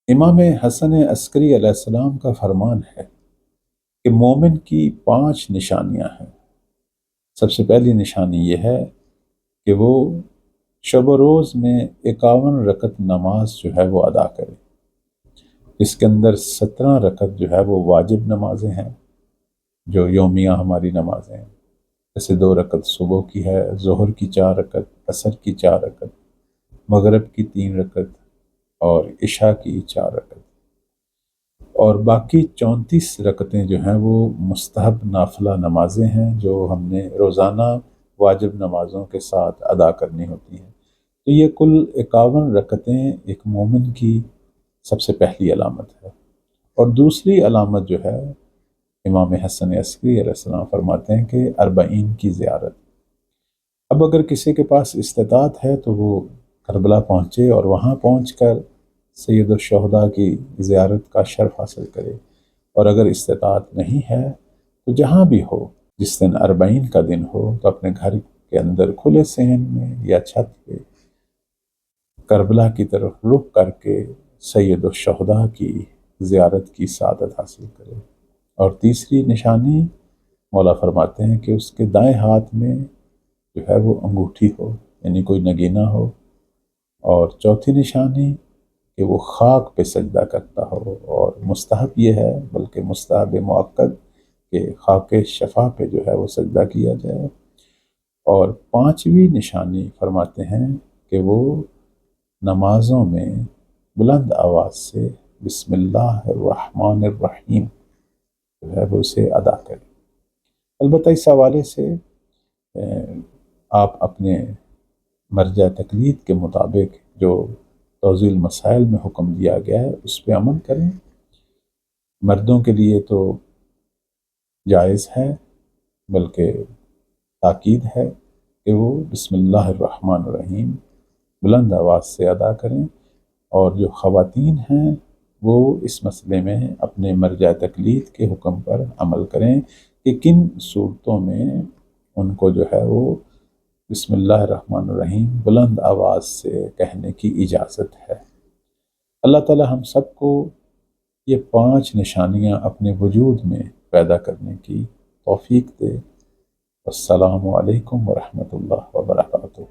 امام حسن عسکری علیہ السلام کا فرمان ہے کہ مومن کی 5 نشانیاں ہیں۔ سب سے پہلی نشانی یہ ہے کہ وہ شب و روز میں 51 رکعت نماز جو ہے وہ ادا کرے، اس کے اندر 17 رکعت جو ہے وہ واجب نمازیں ہیں، جو یومیہ ہماری نمازیں ہیں، جیسے 2 رکعت صبح کی ہے، ظہر کی 4 رکعت، عصر کی 4 رکعت، مغرب کی 3 رکعت اور عشاء کی 4 رکعت، اور باقی 34 رکعتیں جو ہیں وہ مستحب نافلہ نمازیں ہیں جو ہم نے روزانہ واجب نمازوں کے ساتھ ادا کرنی ہوتی ہیں۔ تو یہ کل 51 رکعتیں ایک مومن کی سب سے پہلی علامت ہے۔ اور دوسری علامت جو ہے، امام حسن عسکری علیہ السلام فرماتے ہیں کہ 40 کی زیارت۔ اب اگر کسی کے پاس استطاعت ہے تو وہ کربلا پہنچے اور وہاں پہنچ کر سید الشہداء کی زیارت کا شرف حاصل کرے، اور اگر استطاعت نہیں ہے تو جہاں بھی ہو، جس دن 40 کا دن ہو تو اپنے گھر کے اندر کھلے صحن میں یا چھت پہ کربلا کی طرف رخ کر کے سید الشہداء کی زیارت کی سعادت حاصل کرے۔ اور تیسری نشانی مولا فرماتے ہیں کہ اس کے دائیں ہاتھ میں جو ہے وہ انگوٹھی ہو، یعنی کوئی نگینہ ہو۔ اور چوتھی نشانی کہ وہ خاک پہ سجدہ کرتا ہو، اور مستحب یہ ہے، بلکہ مستحب مؤکد، کہ خاک شفا پہ جو ہے وہ سجدہ کیا جائے۔ اور 5ویں نشانی فرماتے ہیں کہ وہ نمازوں میں بلند آواز سے بسم اللہ الرحمن الرحیم جو ہے وہ اسے ادا کریں۔ البتہ اس حوالے سے آپ اپنے مرجع تقلید کے مطابق جو توضیح المسائل میں حکم دیا گیا ہے اس پہ عمل کریں۔ مردوں کے لیے تو جائز ہے، بلکہ تاکید ہے کہ وہ بسم اللہ الرحمن الرحیم بلند آواز سے ادا کریں، اور جو خواتین ہیں وہ اس مسئلے میں اپنے مرجع تقلید کے حکم پر عمل کریں کہ کن صورتوں میں ان کو جو ہے وہ بسم اللہ الرحمن الرحیم بلند آواز سے کہنے کی اجازت ہے۔ اللہ تعالی ہم سب کو یہ 5 نشانیاں اپنے وجود میں پیدا کرنے کی توفیق دے۔ السلام علیکم ورحمۃ اللہ وبرکاتہ۔